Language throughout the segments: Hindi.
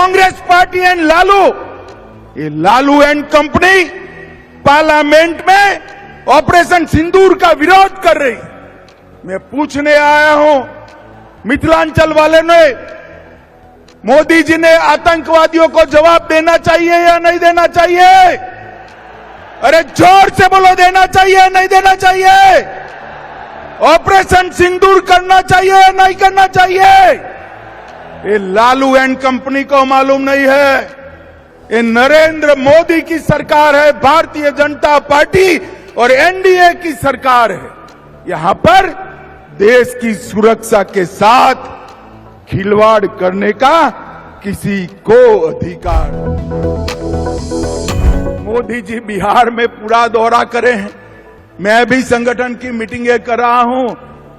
कांग्रेस पार्टी एंड लालू, ये लालू एंड कंपनी पार्लियामेंट में ऑपरेशन सिंदूर का विरोध कर रही। मैं पूछने आया हूं मिथिलांचल वाले ने, मोदी जी ने आतंकवादियों को जवाब देना चाहिए या नहीं देना चाहिए? अरे जोर से बोलो, देना चाहिए या नहीं देना चाहिए? ऑपरेशन सिंदूर करना चाहिए या नहीं करना चाहिए? ये लालू एंड कंपनी को मालूम नहीं है, ये नरेंद्र मोदी की सरकार है, भारतीय जनता पार्टी और एनडीए की सरकार है। यहां पर देश की सुरक्षा के साथ खिलवाड़ करने का किसी को अधिकार। मोदी जी बिहार में पूरा दौरा करे हैं, मैं भी संगठन की मीटिंगें कर रहा हूं,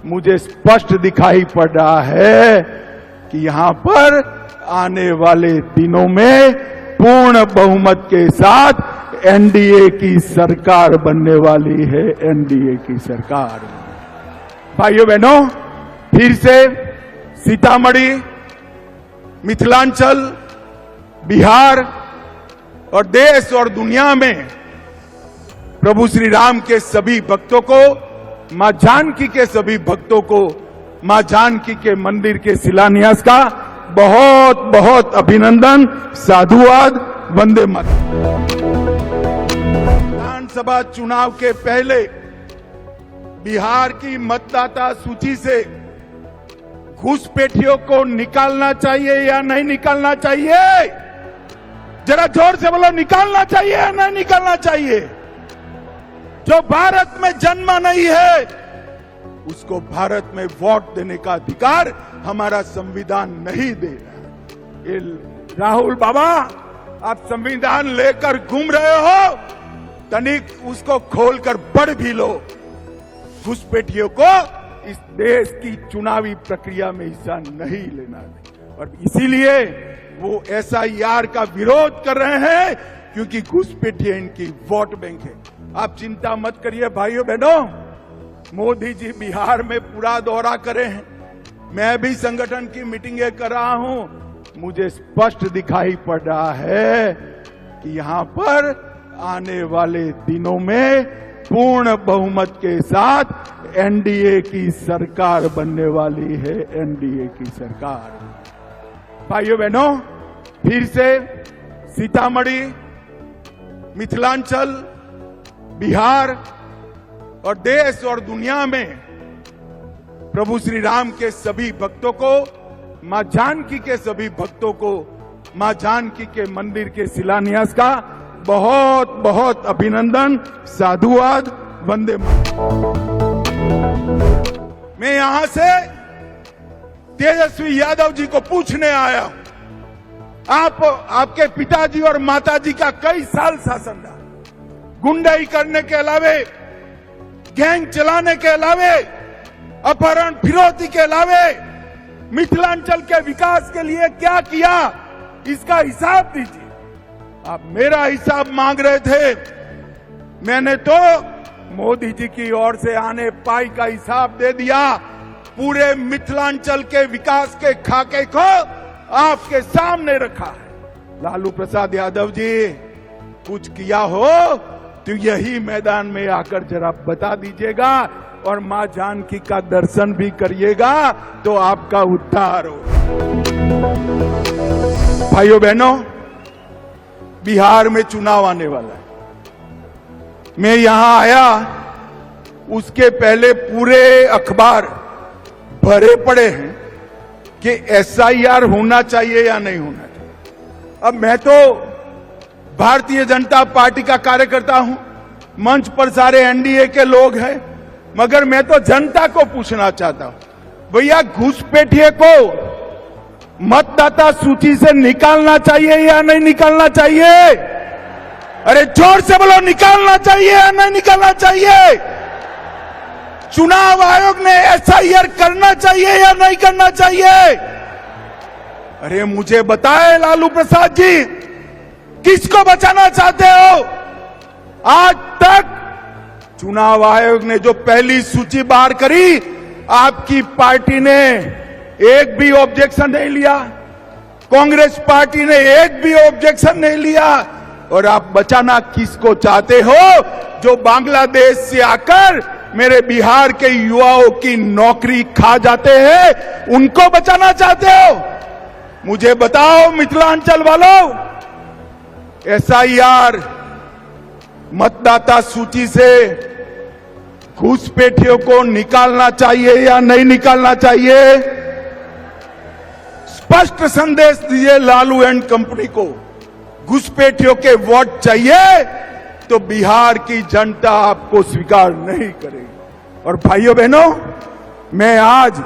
मुझे स्पष्ट दिखाई पड़ रहा है कि यहां पर आने वाले दिनों में पूर्ण बहुमत के साथ एनडीए की सरकार बनने वाली है। एनडीए की सरकार। भाइयों बहनों, फिर से सीतामढ़ी, मिथिलांचल, बिहार और देश और दुनिया में प्रभु श्री राम के सभी भक्तों को, मां जानकी के सभी भक्तों को मां जानकी के मंदिर के शिलान्यास का बहुत बहुत अभिनंदन, साधुवाद, वंदे मातरम। विधानसभा चुनाव के पहले बिहार की मतदाता सूची से घुसपैठियों को निकालना चाहिए या नहीं निकालना चाहिए? जरा जोर से बोलो, निकालना चाहिए या नहीं निकालना चाहिए? जो भारत में जन्मा नहीं है उसको भारत में वोट देने का अधिकार हमारा संविधान नहीं दे रहा। ये राहुल बाबा, आप संविधान लेकर घूम रहे हो, तनिक उसको खोलकर पढ़ भी लो। घुसपैठियों को इस देश की चुनावी प्रक्रिया में हिस्सा नहीं लेना है और इसीलिए वो एसआईआर का विरोध कर रहे हैं, क्योंकि घुसपैठिए इनकी वोट बैंक है। आप चिंता मत करिए भाइयों बहनों, मोदी जी बिहार में पूरा दौरा करे हैं, मैं भी संगठन की मीटिंगें कर रहा हूं, मुझे स्पष्ट दिखाई पड़ रहा है कि यहां पर आने वाले दिनों में पूर्ण बहुमत के साथ एनडीए की सरकार बनने वाली है। एनडीए की सरकार। भाइयों बहनों, फिर से सीतामढ़ी, मिथिलांचल, बिहार और देश और दुनिया में प्रभु श्री राम के सभी भक्तों को, मां जानकी के सभी भक्तों को मां जानकी के मंदिर के शिलान्यास का बहुत बहुत अभिनंदन, साधुवाद, वंदे मातरम। मैं यहां से तेजस्वी यादव जी को पूछने आया हूं, आपके पिताजी और माताजी का कई साल शासन रहा, गुंडाई करने के अलावे, गैंग चलाने के अलावे, अपहरण फिरौती के अलावे मिथिलांचल के विकास के लिए क्या किया, इसका हिसाब दीजिए। आप मेरा हिसाब मांग रहे थे, मैंने तो मोदी जी की ओर से आने पाई का हिसाब दे दिया। पूरे मिथिलांचल के विकास के खाके को आपके सामने रखा है। लालू प्रसाद यादव जी, कुछ किया हो तो यही मैदान में आकर जरा बता दीजिएगा और मां जानकी का दर्शन भी करिएगा तो आपका उद्धार हो। भाइयों बहनों, बिहार में चुनाव आने वाला है। मैं यहां आया उसके पहले पूरे अखबार भरे पड़े हैं कि एसआईआर होना चाहिए या नहीं होना चाहिए। अब मैं तो भारतीय जनता पार्टी का कार्यकर्ता हूं, मंच पर सारे एनडीए के लोग हैं, मगर मैं तो जनता को पूछना चाहता हूं, भैया घुसपैठिए को मतदाता सूची से निकालना चाहिए या नहीं निकालना चाहिए? अरे जोर से बोलो, निकालना चाहिए या नहीं निकालना चाहिए? चुनाव आयोग ने एसआईआर करना चाहिए या नहीं करना चाहिए? अरे मुझे बताए लालू प्रसाद जी, किसको बचाना चाहते हो? आज तक चुनाव आयोग ने जो पहली सूची बाहर करी, आपकी पार्टी ने एक भी ऑब्जेक्शन नहीं लिया। कांग्रेस पार्टी ने एक भी ऑब्जेक्शन नहीं लिया। और आप बचाना किसको चाहते हो? जो बांग्लादेश से आकर मेरे बिहार के युवाओं की नौकरी खा जाते हैं, उनको बचाना चाहते हो? मुझे बताओ मिथिलांचल वालों, एसआईआर मतदाता सूची से घुसपैठियों को निकालना चाहिए या नहीं निकालना चाहिए? स्पष्ट संदेश दीजिए लालू एंड कंपनी को। घुसपैठियों के वोट चाहिए तो बिहार की जनता आपको स्वीकार नहीं करेगी। और भाइयों बहनों, मैं आज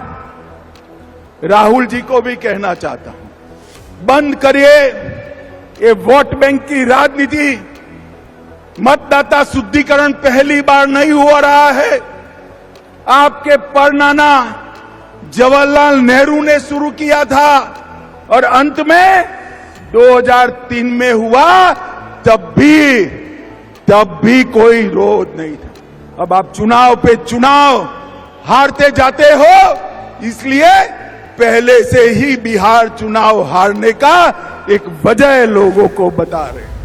राहुल जी को भी कहना चाहता हूं, बंद करिए ये वोट बैंक की राजनीति। मतदाता शुद्धिकरण पहली बार नहीं हो रहा है। आपके परनाना जवाहरलाल नेहरू ने शुरू किया था और अंत में 2003 में हुआ, तब भी कोई विरोध नहीं था। अब आप चुनाव पे चुनाव हारते जाते हो, इसलिए पहले से ही बिहार चुनाव हारने का एक वजह लोगों को बता रहे हैं।